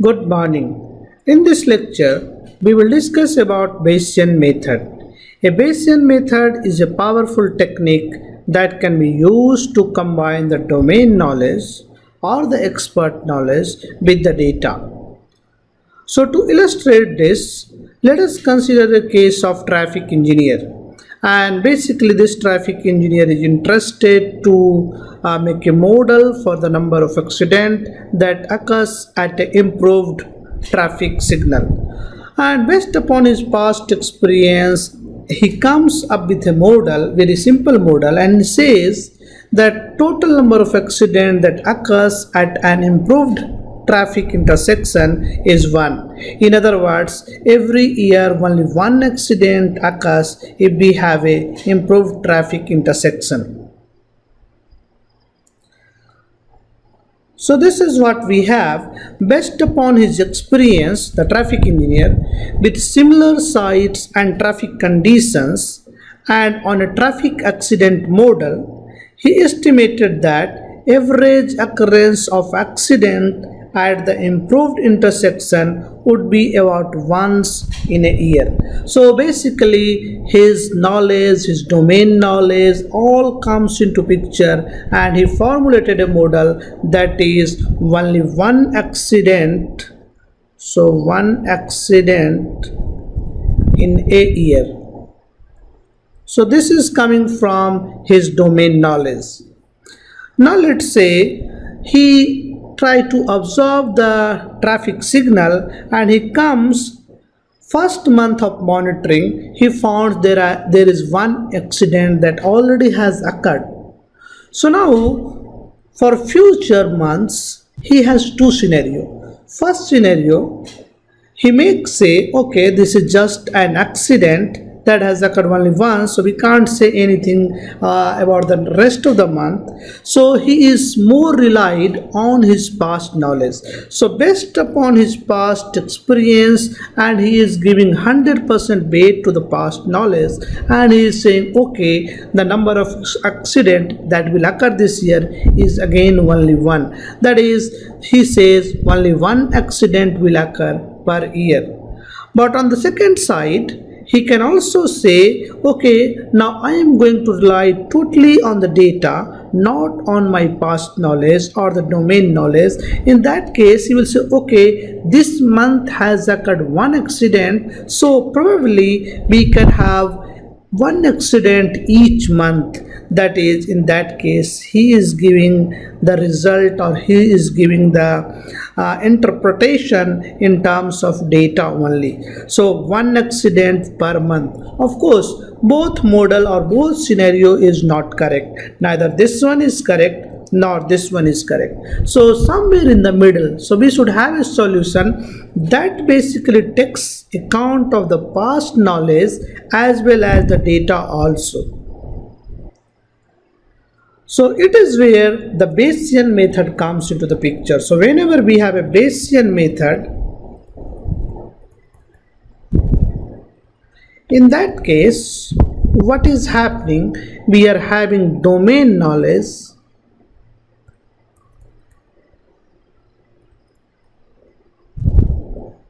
Good morning. In this lecture, we will discuss about Bayesian method. A Bayesian method is a powerful technique that can be used to combine the domain knowledge or the expert knowledge with the data. So to illustrate this, let us consider a case of traffic engineer. And basically this traffic engineer is interested to make a model for the number of accident that occurs at an improved traffic signal. And based upon his past experience, he comes up with a model, very simple model, and says that total number of accident that occurs at an improved traffic intersection is 1. In other words, every year only one accident occurs if we have a improved traffic intersection. So this is what we have. Based upon his experience, the traffic engineer, with similar sites and traffic conditions, and on a traffic accident model, he estimated that average occurrence of accident at the improved intersection would be about once in a year. So basically his knowledge, his domain knowledge all comes into picture, and he formulated a model that is only one accident, so one accident in a year. So this is coming from his domain knowledge. Now let's say he try to observe the traffic signal, and he comes first month of monitoring, he found there is one accident that already has occurred. So now for future months he has two scenario. First scenario, he may say, okay, this is just an accident that has occurred only once, so we can't say anything about the rest of the month. So he is more relied on his past knowledge. So based upon his past experience, and he is giving 100% weight to the past knowledge, and he is saying, okay, the number of accident that will occur this year is again only one. That is, he says only one accident will occur per year. But on the second side, he can also say, okay, now I am going to rely totally on the data, not on my past knowledge or the domain knowledge. In that case, he will say, okay, this month has occurred one accident, so probably we can have one accident each month. That is, in that case, he is giving the result, or he is giving the interpretation in terms of data only. So one accident per month. Of course, both model or both scenario is not correct. Neither this one is correct nor this one is correct. So somewhere in the middle, so we should have a solution that basically takes account of the past knowledge as well as the data also. So it is where the Bayesian method comes into the picture. So whenever we have a Bayesian method, in that case, what is happening? We are having domain knowledge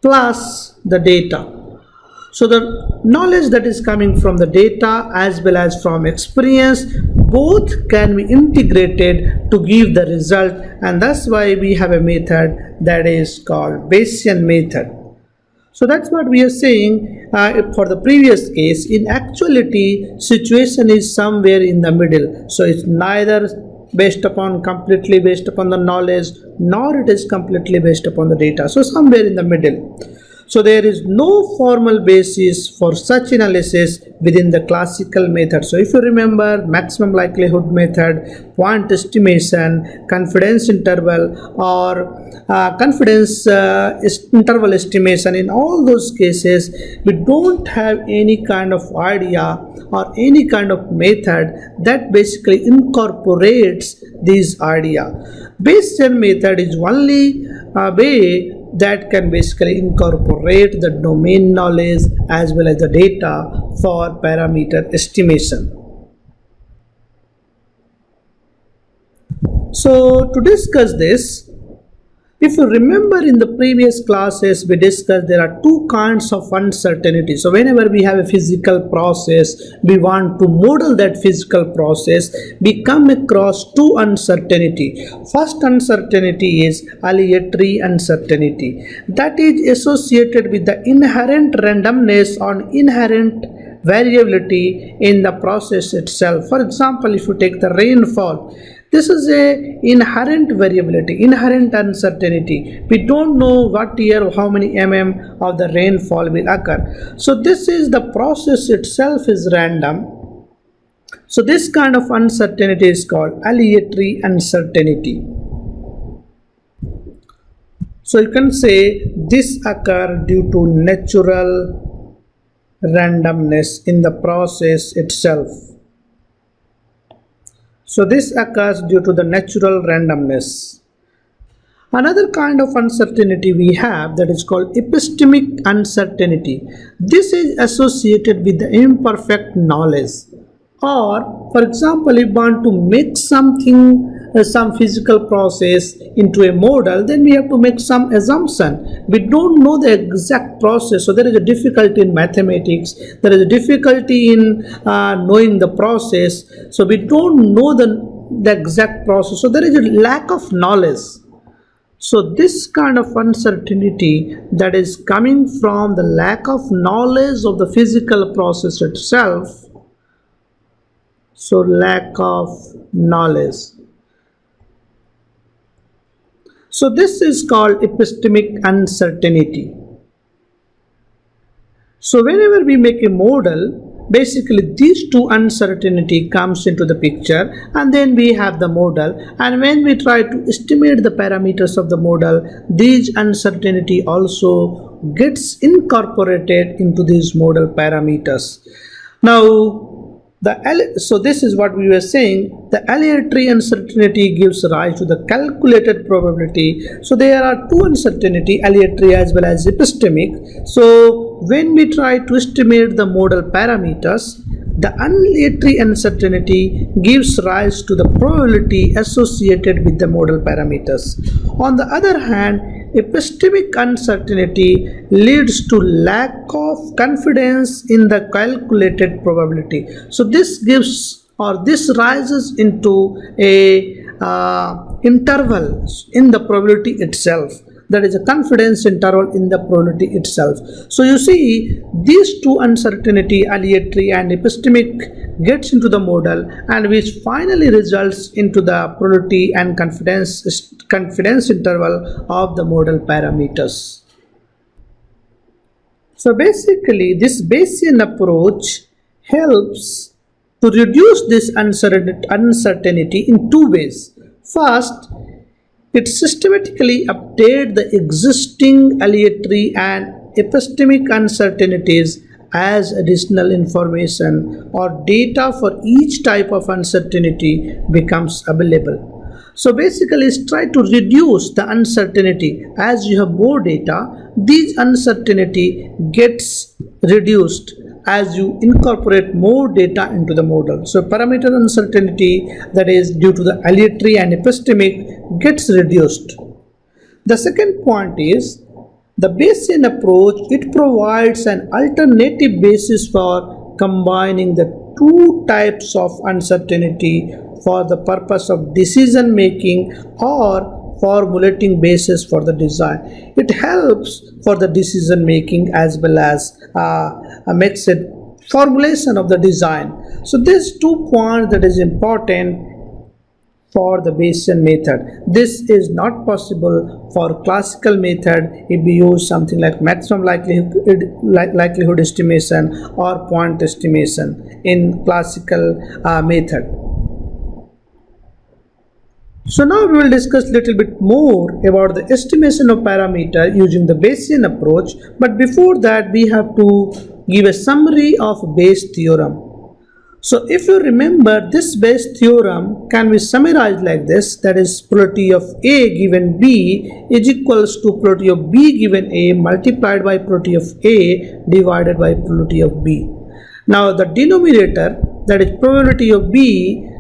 plus the data. So the knowledge that is coming from the data as well as from experience, both can be integrated to give the result, and that's why we have a method that is called Bayesian method. So that's what we are saying for the previous case. In actuality, situation is somewhere in the middle. So it's neither completely based upon the knowledge, nor it is completely based upon the data. So somewhere in the middle. So there is no formal basis for such analysis within the classical method. So if you remember, maximum likelihood method, point estimation, confidence interval, or confidence interval estimation, in all those cases we don't have any kind of idea or any kind of method that basically incorporates this idea. Bayesian method is only a way that can basically incorporate the domain knowledge as well as the data for parameter estimation. So to discuss this, If you remember in the previous classes we discussed there are two kinds of uncertainty. So whenever we have a physical process, we want to model that physical process, we come across two uncertainty. First uncertainty is aleatory uncertainty, that is associated with the inherent randomness or inherent variability in the process itself. For example, if you take the rainfall, this is a inherent variability, inherent uncertainty. We don't know what year, how many of the rainfall will occur. So this is the process itself is random. So this kind of uncertainty is called aleatory uncertainty. So you can say this occur due to natural randomness in the process itself. So this occurs due to the natural randomness. Another kind of uncertainty we have that is called epistemic uncertainty. This is associated with the imperfect knowledge. Or, for example, if we want to make something, some physical process into a model, then we have to make some assumption. We don't know the exact process, so there is a difficulty in mathematics. There is a difficulty in knowing the process. So we don't know the exact process. So there is a lack of knowledge. So this kind of uncertainty that is coming from the lack of knowledge of the physical process itself. So lack of knowledge. So this is called epistemic uncertainty. So whenever we make a model, basically these two uncertainty comes into the picture, and then we have the model, and when we try to estimate the parameters of the model, these uncertainty also gets incorporated into these model parameters. Now so this is what we were saying, the aleatory uncertainty gives rise to the calculated probability. So there are two uncertainty, aleatory as well as epistemic. So when we try to estimate the model parameters, the aleatory uncertainty gives rise to the probability associated with the model parameters. On the other hand, epistemic uncertainty leads to lack of confidence in the calculated probability. So this gives, or this rises into a interval in the probability itself. That is a confidence interval in the probability itself. So you see these two uncertainty, aleatory and epistemic, gets into the model, and which finally results into the probability and confidence interval of the model parameters. So basically this Bayesian approach helps to reduce this uncertainty in two ways. First, it systematically updates the existing aleatory and epistemic uncertainties as additional information or data for each type of uncertainty becomes available. So basically it's try to reduce the uncertainty. As you have more data, these uncertainty gets reduced as you incorporate more data into the model. So parameter uncertainty, that is due to the aleatory and epistemic, gets reduced. The second point is the Bayesian approach. It provides an alternative basis for combining the two types of uncertainty for the purpose of decision making or formulating basis for the design. It helps for the decision making as well as makes it formulation of the design. So these 2 points that is important for the Bayesian method. This is not possible for classical method if we use something like maximum likelihood estimation or point estimation in classical method. So now we will discuss a little bit more about the estimation of parameter using the Bayesian approach, but before that we have to give a summary of Bayes theorem. So if you remember, this Bayes theorem can be summarized like this, that is probability of A given B is equals to probability of B given A multiplied by probability of A divided by probability of B. Now the denominator, that is probability of B,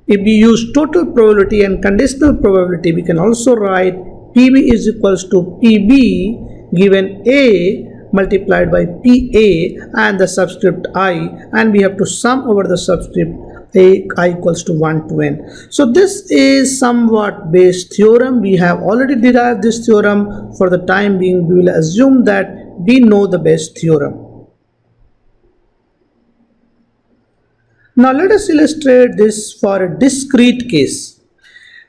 if we use total probability and conditional probability, we can also write PB is equals to PB given A multiplied by PA and the subscript I, and we have to sum over the subscript I equals to 1 to n. So this is somewhat Bayes theorem. We have already derived this theorem. For the time being, we will assume that we know the Bayes theorem. Now let us illustrate this for a discrete case.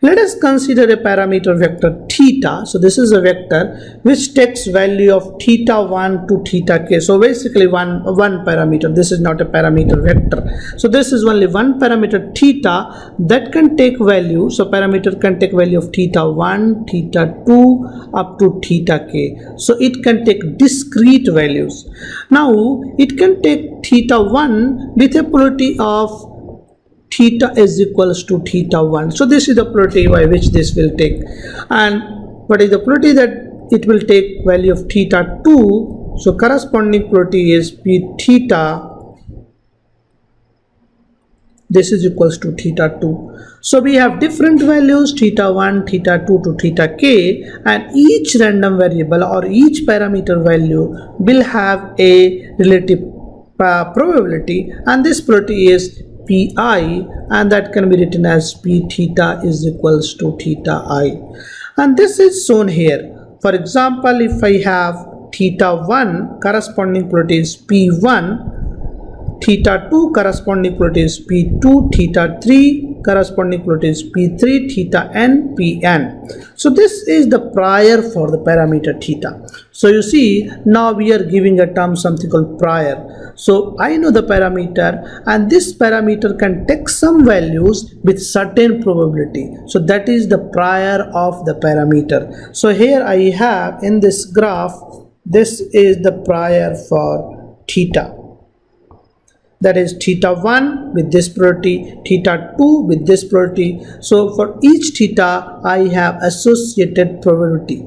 Let us consider a parameter vector theta. So this is a vector which takes value of theta 1 to theta k. So basically one parameter. This is not a parameter vector. So this is only one parameter theta that can take value. So parameter can take value of theta 1, theta 2 up to theta k. So it can take discrete values. Now it can take theta 1 with a probability of theta is equals to theta 1. So this is the probability by which this will take. And what is the probability that it will take value of theta 2? So corresponding probability is p theta. This is equals to theta 2. So we have different values theta 1, theta 2 to theta k, and each random variable or each parameter value will have a relative probability, and this probability is pi, and that can be written as p theta is equals to theta I, and this is shown here. For example, if I have theta 1 corresponding probability is p1, theta 2 corresponding probability is p2, theta 3 corresponding probability is p3, theta n, pn. So this is the prior for the parameter theta. So you see, now we are giving a term something called prior. So I know the parameter, and this parameter can take some values with certain probability. So that is the prior of the parameter. So here I have in this graph, this is the prior for theta. That is theta 1 with this probability, theta 2 with this probability. So for each theta, I have associated probability.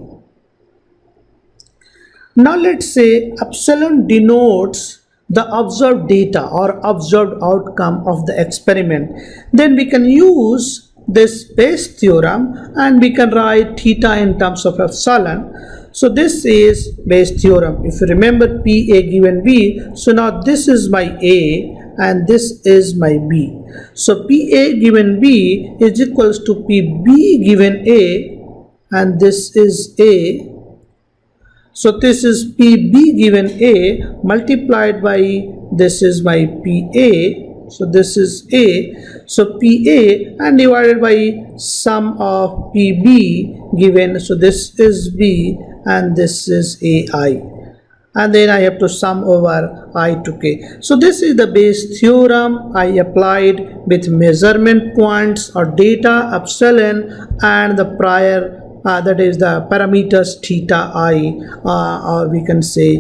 Now let's say epsilon denotes the observed data or observed outcome of the experiment. Then we can use this Bayes theorem and we can write theta in terms of epsilon. So this is Bayes theorem. If you remember P A given B, so now this is my A and this is my B. So P A given B is equals to P B given A, and this is A. So this is P B given A multiplied by this is my P A. So this is A. So P A and divided by sum of P B given. So this is B and this is AI, and then I have to sum over I to k. So this is the Bayes theorem I applied with measurement points or data epsilon and the prior that is the parameters theta I, or we can say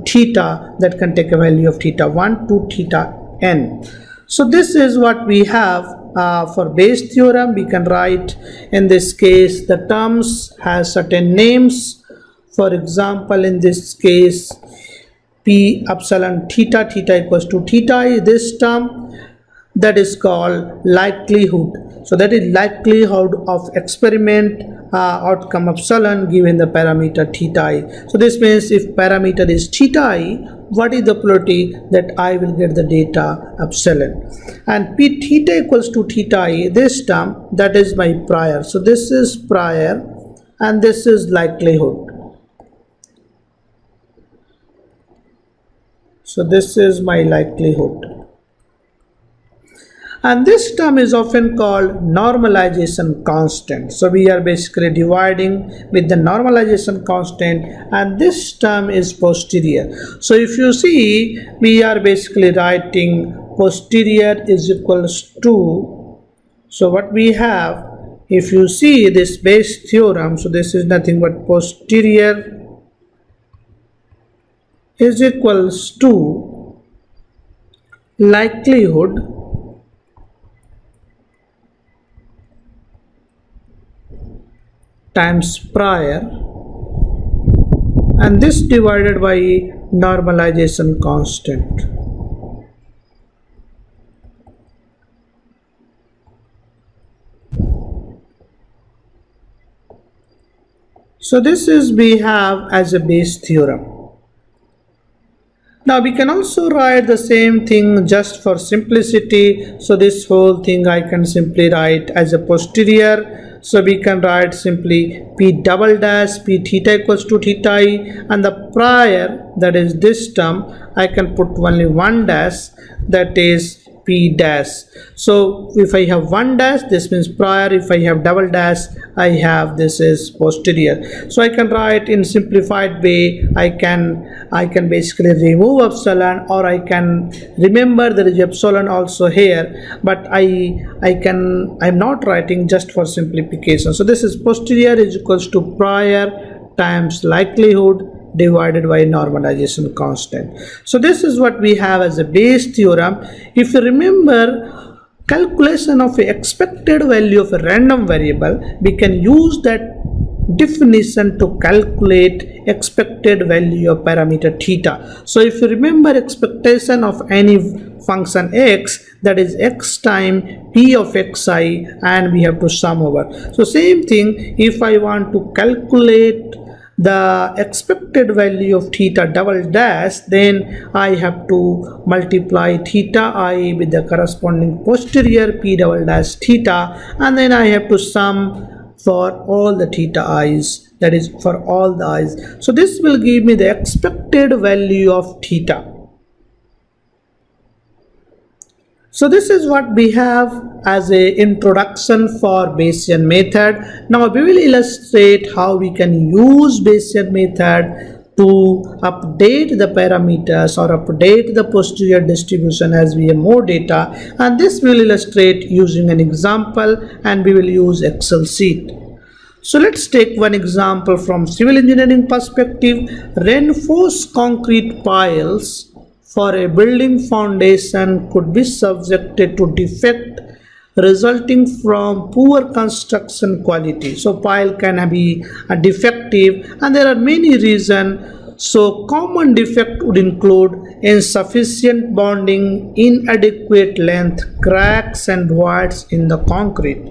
theta that can take a value of theta 1 to theta n. So this is what we have for Bayes theorem. We can write in this case the terms has certain names. For example, in this case, P epsilon theta, theta equals to theta is this term that is called likelihood. So that is likelihood of experiment outcome epsilon given the parameter theta I. So this means if parameter is theta I, what is the probability that I will get the data epsilon? And P theta equals to theta I, this term that is my prior. So this is prior and this is likelihood. So this is my likelihood. And this term is often called normalization constant. So we are basically dividing with the normalization constant, and this term is posterior. So if you see, we are basically writing posterior is equals to, so what we have, if you see this Bayes theorem, so this is nothing but posterior is equals to likelihood times prior, and this divided by normalization constant. So this is we have as a base theorem. Now we can also write the same thing just for simplicity. So this whole thing I can simply write as a posterior. So we can write simply P double dash P theta equals to theta I, and the prior, that is this term, I can put only one dash, that is P dash. So if I have one dash, this means prior. If I have double dash, I have this is posterior. So I can write in simplified way. I can basically remove epsilon, or I can remember there is epsilon also here, but I'm not writing just for simplification. So this is posterior is equals to prior times likelihood divided by normalization constant. So this is what we have as a base theorem. If you remember calculation of a expected value of a random variable, we can use that definition to calculate expected value of parameter theta. So if you remember expectation of any function x, that is x time p of xi, and we have to sum over. So same thing, if I want to calculate the expected value of theta double dash, then I have to multiply theta I with the corresponding posterior p double dash theta, and then I have to sum for all the theta i's, that is for all the i's. So this will give me the expected value of theta. So this is what we have as a introduction for Bayesian method. Now we will illustrate how we can use Bayesian method to update the parameters or update the posterior distribution as we have more data, and this will illustrate using an example, and we will use Excel sheet. So let's take one example from civil engineering perspective. Reinforced concrete piles for a building foundation could be subjected to defect resulting from poor construction quality. So pile can be defective, and there are many reasons. So common defect would include insufficient bonding, inadequate length, cracks and voids in the concrete.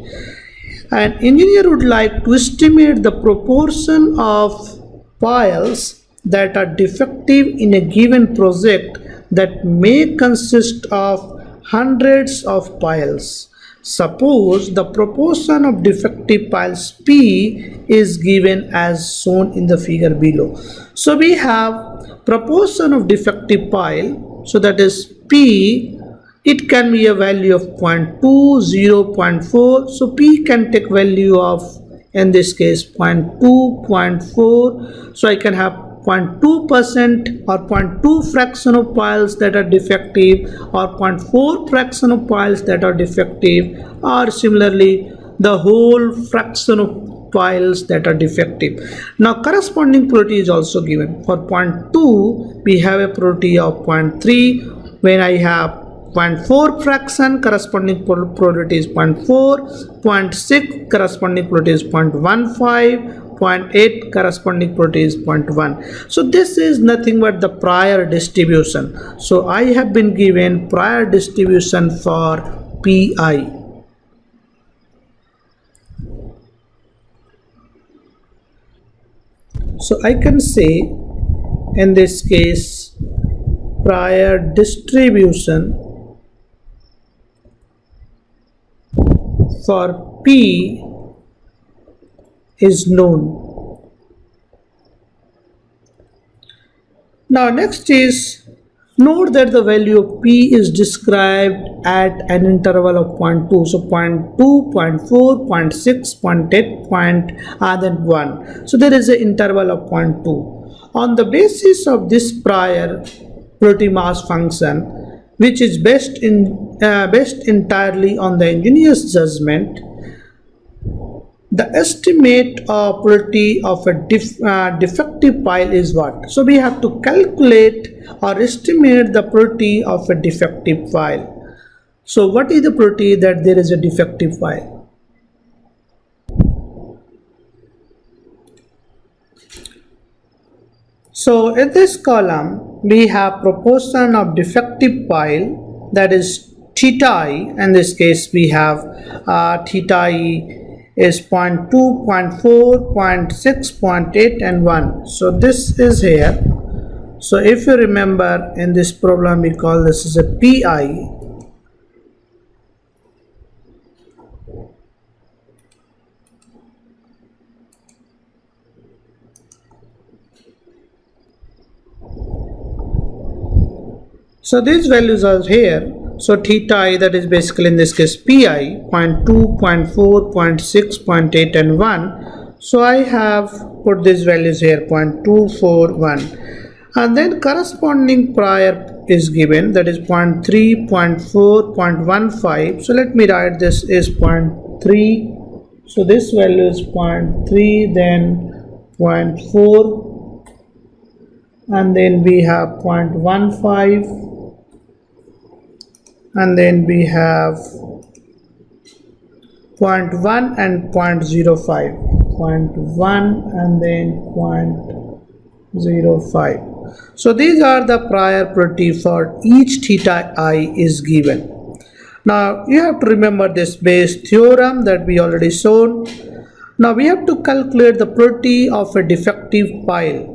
An engineer would like to estimate the proportion of piles that are defective in a given project that may consist of hundreds of piles. Suppose the proportion of defective piles P is given as shown in the figure below. So we have proportion of defective pile, so that is P. It can be a value of 0.2, 0.4. So P can take value of, in this case, 0.2, 0.4. So I can have 0.2% or 0.2 fraction of piles that are defective, or 0.4 fraction of piles that are defective, or similarly the whole fraction of piles that are defective. Now corresponding probability is also given. For 0.2 we have a probability of 0.3. When I have 0.4 fraction, corresponding probability is 0.4, 0.6 corresponding probability is 0.15, 0.8 corresponding probability is 0.1. So this is nothing but the prior distribution. So I have been given prior distribution for Pi. So I can say in this case prior distribution for P is known. Now next is, note that the value of P is described at an interval of 0.2. So 0.2, 0.4, 0.6, 0.8, then 1. So there is an interval of 0.2. On the basis of this prior probability mass function, which is based entirely on the engineer's judgment, the estimate of probability of a defective pile is what? So we have to calculate or estimate the probability of a defective pile. So what is the probability that there is a defective pile? So in this column we have proportion of defective pile, that is theta I. In this case we have theta I is 0. 0.2, 0. 0.4, 0. 0.6, 0. 0.8 and 1. So this is here. So if you remember, in this problem we call this as a PI. So these values are here. So theta I, that is basically in this case PI, 0. 0.2, 0. 0.4, 0. 0.6, 0. 0.8 and 1. So I have put these values here, 0.2, 1. And then corresponding prior is given, that is 0.3, 0.4, 0.15. So let me write this is 0.3. So this value is 0.3, then 0.4, and then we have 0.15. And then we have 0.1 and 0.05, 0.1 and then 0.05. So these are the prior probability for each theta I is given. Now you have to remember this Bayes theorem that we already shown. Now we have to calculate the probability of a defective pile.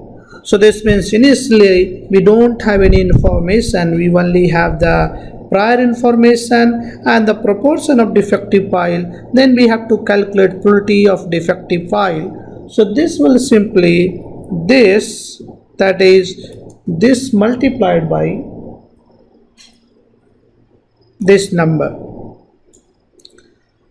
So this means initially we don't have any information, we only have the prior information and the proportion of defective pile. Then we have to calculate probability of defective pile. So this will simply this, that is this multiplied by this number.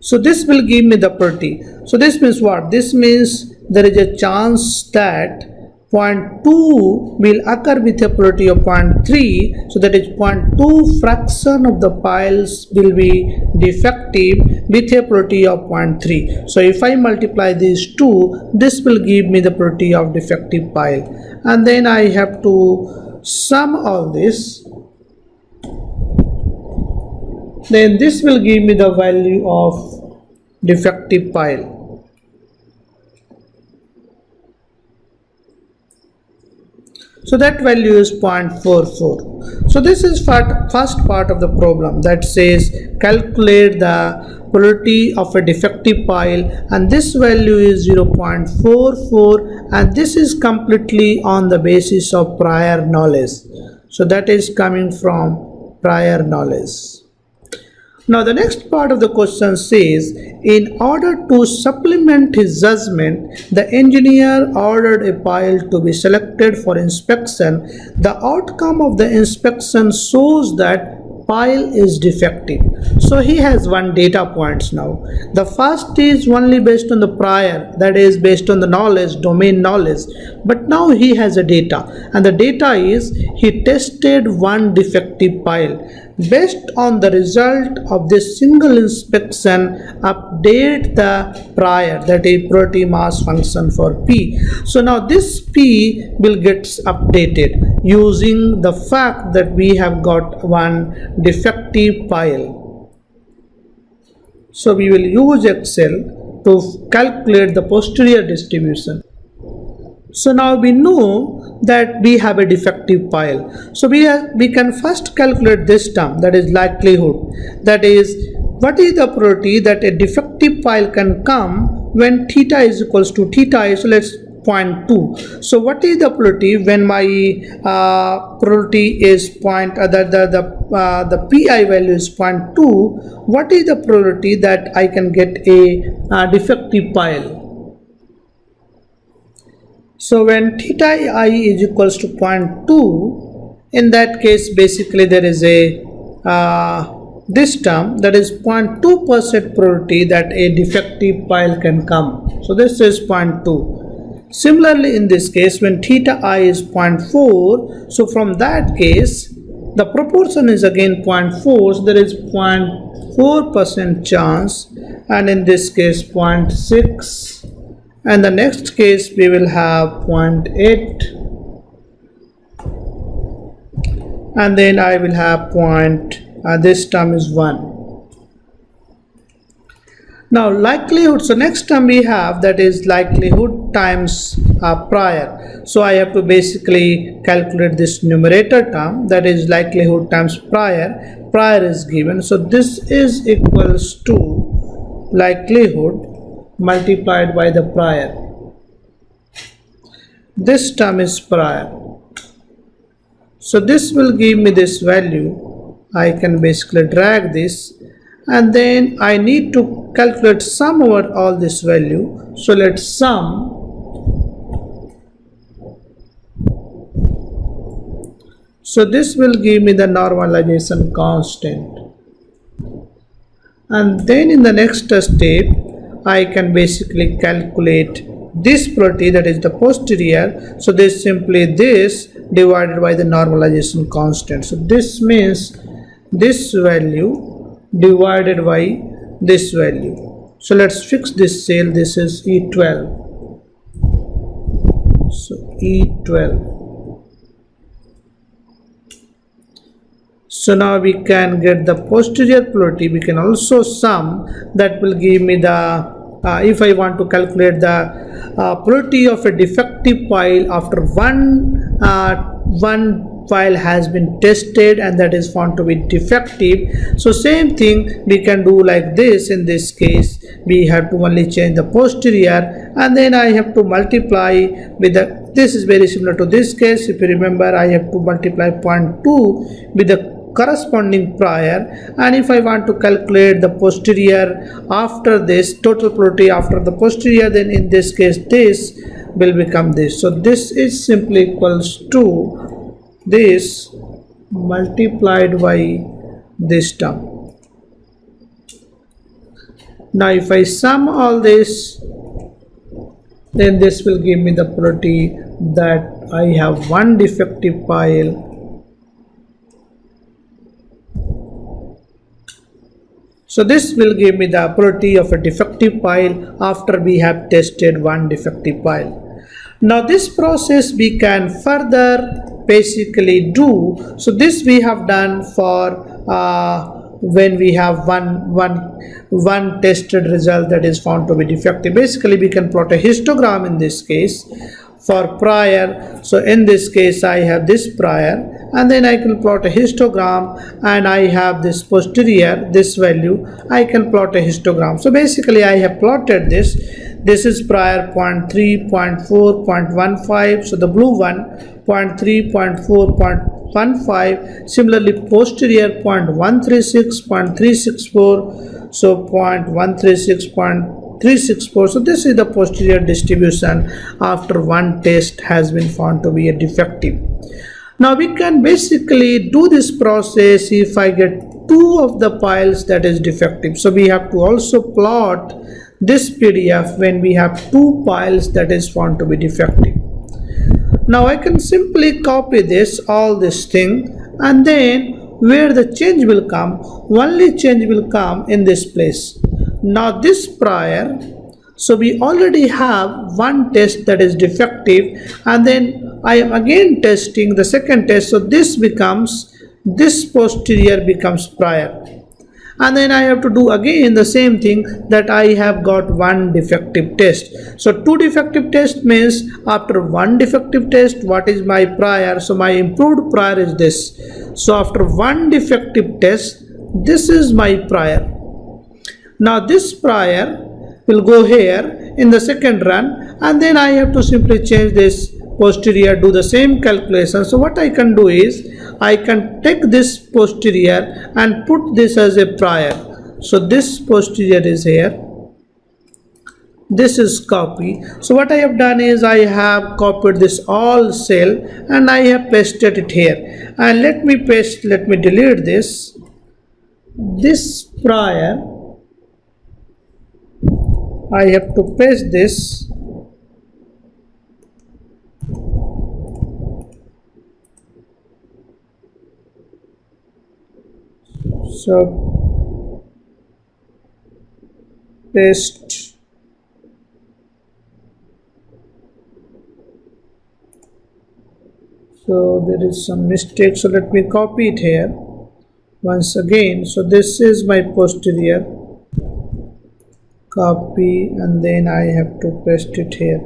So this will give me the probability. So this means what? This means there is a chance that 0.2 will occur with a probability of 0.3, so that is 0.2 fraction of the piles will be defective with a probability of 0.3. So if I multiply these two, this will give me the probability of defective pile, and then I have to sum all this. Then this will give me the value of defective pile. So that value is 0.44. So this is first part of the problem that says calculate the probability of a defective pile, and this value is 0.44, and this is completely on the basis of prior knowledge. So that is coming from prior knowledge. Now the next part of the question says, in order to supplement his judgment, the engineer ordered a pile to be selected for inspection. The outcome of the inspection shows that pile is defective. So he has one data points now. The first is only based on the prior, that is based on the knowledge, domain knowledge. But now he has a data, and the data is he tested one defective pile. Based on the result of this single inspection, update the prior, that is probability mass function for P. So now this P will get updated using the fact that we have got one defective pile. So we will use Excel to calculate the posterior distribution. So now we know that we have a defective pile. So we can first calculate this term, that is likelihood. That is, what is the probability that a defective pile can come when theta is equals to theta I, so let's 0.2. So what is the probability when my probability is the PI value is 0.2? What is the probability that I can get a defective pile? So when theta I is equals to 0.2, in that case basically there is a this term, that is 0.2% probability that a defective pile can come. So this is 0.2. Similarly in this case, when theta I is 0.4, so from that case the proportion is again 0.4, so there is 0.4% chance, and in this case 0.6, and the next case we will have 0.8, and then I will have this term is 1. Now likelihood, so next term we have, that is likelihood times prior. So I have to basically calculate this numerator term, that is likelihood times prior. Prior is given, so this is equals to likelihood multiplied by the prior. This term is prior. So this will give me this value. I can basically drag this, and then I need to calculate sum over all this value. So let's sum. So this will give me the normalization constant. And then in the next step, I can basically calculate this probability, that is the posterior. So this simply this divided by the normalization constant. So this means this value divided by this value. So let's fix this cell. This is E12. So E12. So now we can get the posterior probability. We can also sum. That will give me the if I want to calculate the probability of a defective pile after one pile has been tested and that is found to be defective. So same thing we can do like this. In this case, we have to only change the posterior, and then I have to multiply with the. This is very similar to this case. If you remember, I have to multiply 0.2 with the corresponding prior, and if I want to calculate the posterior after this, total probability after the posterior, then in this case this will become this. So this is simply equals to this multiplied by this term. Now if I sum all this, then this will give me the probability that I have one defective pile. So this will give me the probability of a defective pile after we have tested one defective pile. Now this process we can further basically do. So this we have done for when we have one tested result that is found to be defective. Basically we can plot a histogram in this case for prior. So in this case I have this prior, and then I can plot a histogram, and I have this posterior, this value, I can plot a histogram. So basically I have plotted this. This is prior 0.3, 0.4, 0.15. So the blue one 0.3, 0.4, 0.15. Similarly posterior 0.136, 0.364. So 0.136, 0.364. So this is the posterior distribution after one test has been found to be a defective. Now we can basically do this process if I get two of the piles that is defective. So we have to also plot this PDF when we have two piles that is found to be defective. Now I can simply copy this, all this thing, and then where the change will come, only change will come in this place. Now this prior, so we already have one test that is defective, and then I am again testing the second test. So this becomes, this posterior becomes prior, and then I have to do again the same thing, that I have got one defective test. So two defective test means after one defective test, what is my prior? So my improved prior is this. So after one defective test, this is my prior. Now this prior will go here in the second run, and then I have to simply change this posterior, do the same calculation. So what I can do is I can take this posterior and put this as a prior. So this posterior is here, this is copy. So what I have done is I have copied this all cell and I have pasted it here. And let me delete this prior. I have to paste this. So paste. So there is some mistake. So let me copy it here once again. So this is my posterior. Copy, and then I have to paste it here.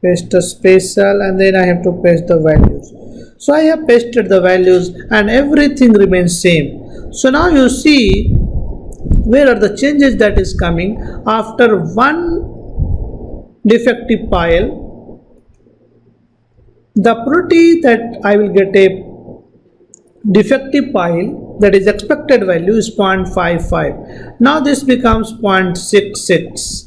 Paste the special, and then I have to paste the values. So I have pasted the values and everything remains same. So now you see where are the changes that is coming after one defective pile. The probability that I will get a defective pile, that is expected value, is 0.55. Now this becomes 0.66.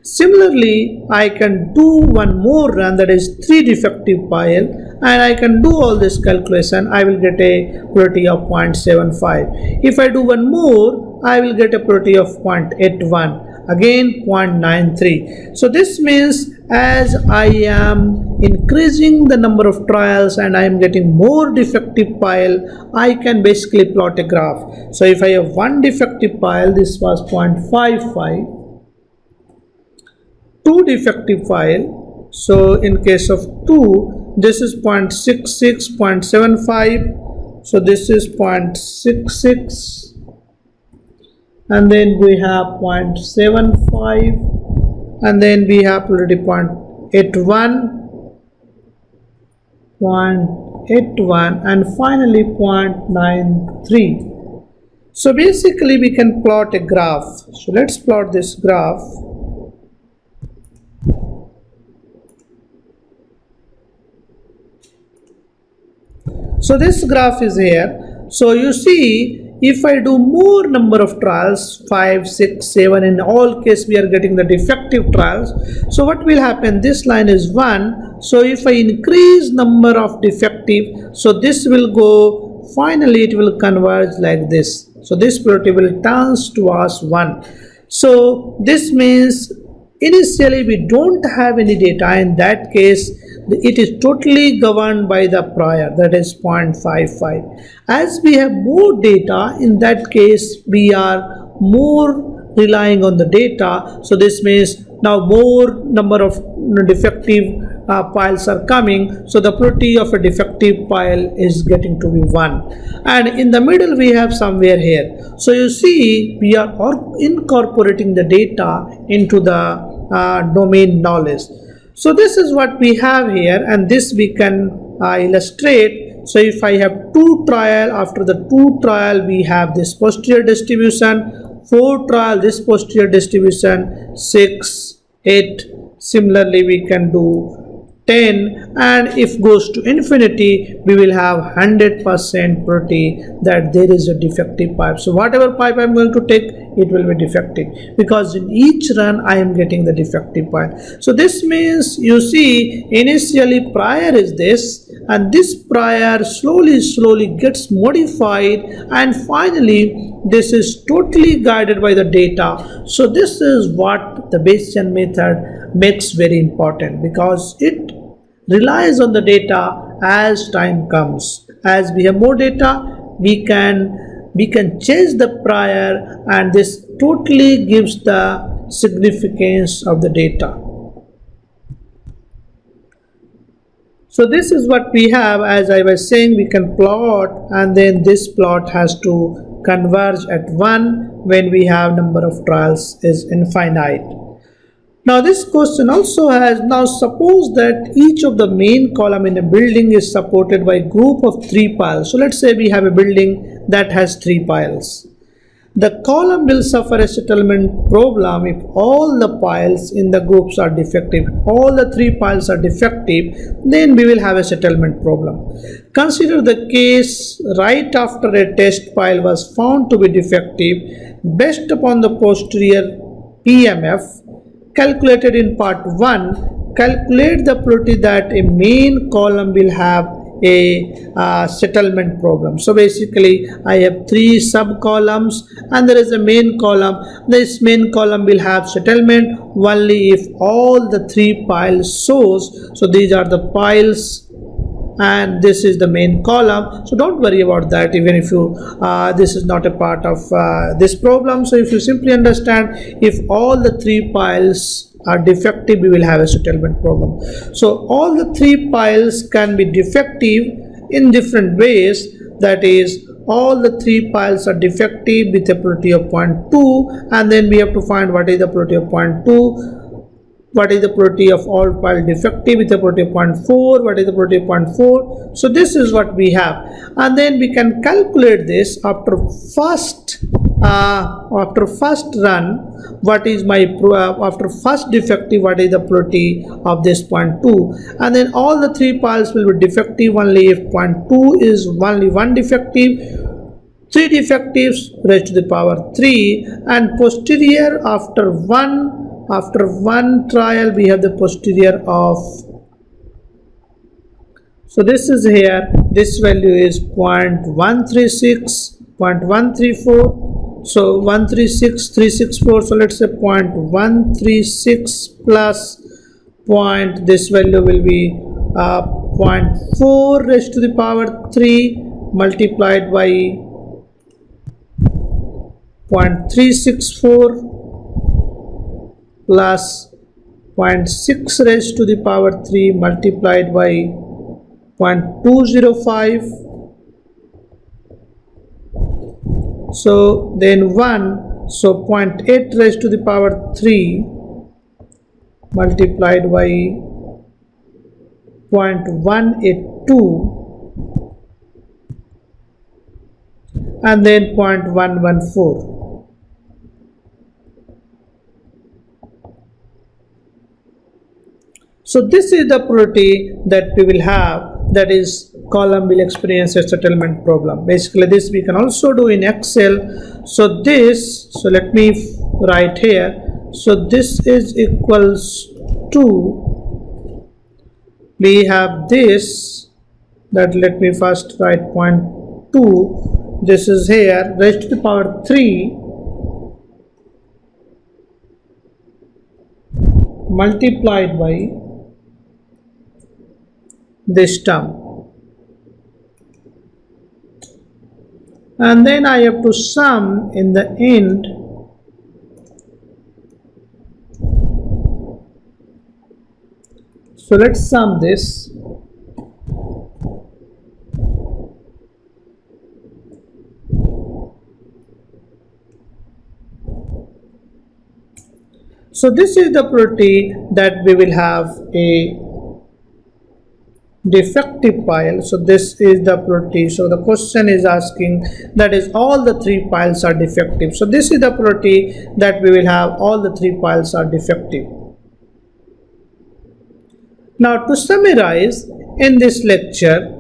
Similarly, I can do one more run, that is 3 defective pile, and I can do all this calculation. I will get a probability of 0.75. If I do one more, I will get a probability of 0.81, again 0.93. So this means as I am increasing the number of trials and I am getting more defective pile, I can basically plot a graph. So if I have one defective pile, this was 0.55, 2 defective file, so in case of 2, this is 0.66, 0.75, so this is 0.66, and then we have 0.75, and then we have already 0.81, 0.81, and finally 0.93. So basically we can plot a graph. So let's plot this graph. So this graph is here. So you see, if I do more number of trials, 5, 6, 7, in all case we are getting the defective trials. So what will happen? This line is 1. So if I increase number of defective, so this will go, finally it will converge like this. So this probability will turns towards 1. So this means initially we don't have any data. In that case, it is totally governed by the prior, that is 0.55. As we have more data, in that case we are more relying on the data. So this means now more number of defective piles are coming, so the probability of a defective pile is getting to be 1. And in the middle we have somewhere here. So you see, we are incorporating the data into the domain knowledge. So this is what we have here, and this we can illustrate. So if I have 2 trial, after the 2 trial we have this posterior distribution, 4 trial this posterior distribution, 6, 8, similarly we can do 10, and if goes to infinity we will have 100% probability that there is a defective pipe. So whatever pipe I am going to take, it will be defective, because in each run I am getting the defective pipe. So this means, you see, initially prior is this, and this prior slowly gets modified, and finally this is totally guided by the data. So this is what the Bayesian method makes very important, because it relies on the data as time comes. As we have more data, we can change the prior, and this totally gives the significance of the data. So this is what we have. As I was saying, we can plot, and then this plot has to converge at 1 when we have number of trials is infinite. Now this question also has, now suppose that each of the main column in a building is supported by a group of 3 piles. So let's say we have a building that has 3 piles. The column will suffer a settlement problem if all the piles in the groups are defective. All the 3 piles are defective, then we will have a settlement problem. Consider the case right after a test pile was found to be defective based upon the posterior EMF calculated in part 1. Calculate the probability that a main column will have a settlement problem. So basically I have 3 sub columns, and there is a main column. This main column will have settlement only if all the 3 piles shows. So these are the piles, and this is the main column. So don't worry about that, even if you this is not a part of this problem. So if you simply understand, if all the 3 piles are defective, we will have a settlement problem. So all the 3 piles can be defective in different ways. That is, all the 3 piles are defective with a probability of 0.2, and then we have to find what is the probability of 0.2. what is the probability of all pile defective with a probability of 0.4, what is the probability of 0.4. So this is what we have, and then we can calculate this after first run, what is my after first defective, what is the probability of this 0.2, and then all the three piles will be defective only if 0.2 is only one defective, 3 defectives raised to the power 3, and posterior after one trial we have the posterior of, so this is here, this value is 0.136, 0.134, so 136364, so let's say 0.136 plus point, this value will be 0.4 raised to the power 3 multiplied by 0.364 plus 0.6 raised to the power 3 multiplied by 0.205, so then 1, so 0.8 raised to the power 3 multiplied by 0.182, and then 0.114. So this is the probability that we will have, that is column will experience a settlement problem. Basically this we can also do in Excel. So this, so let me write here, so this is equals to, we have this, that let me first write 0.2, this is here raised to the power 3 multiplied by this term, and then I have to sum in the end. So let's sum this. So this is the probability that we will have a defective pile. So this is the probability. So the question is asking, that is all the three piles are defective. So this is the probability that we will have all the three piles are defective. Now to summarize, in this lecture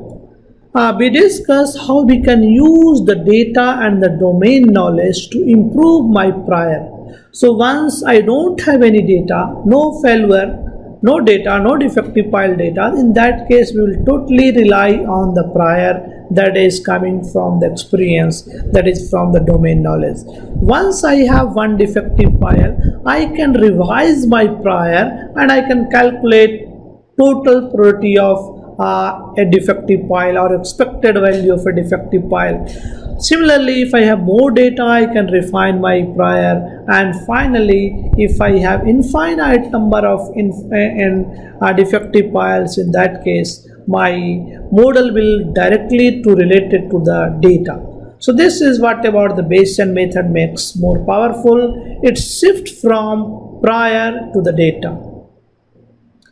we discuss how we can use the data and the domain knowledge to improve my prior. So once I don't have any data, no failure, no data, no defective pile data, in that case we will totally rely on the prior, that is coming from the experience, that is from the domain knowledge. Once I have one defective pile, I can revise my prior and I can calculate total probability of a defective pile or expected value of a defective pile. Similarly, if I have more data, I can refine my prior, and finally if I have infinite number of defective piles, in that case my model will directly related to the data. So this is what about the Bayesian method makes more powerful. It shifts from prior to the data.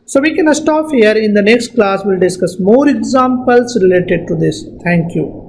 So we can stop here. In the next class we'll discuss more examples related to this. Thank you.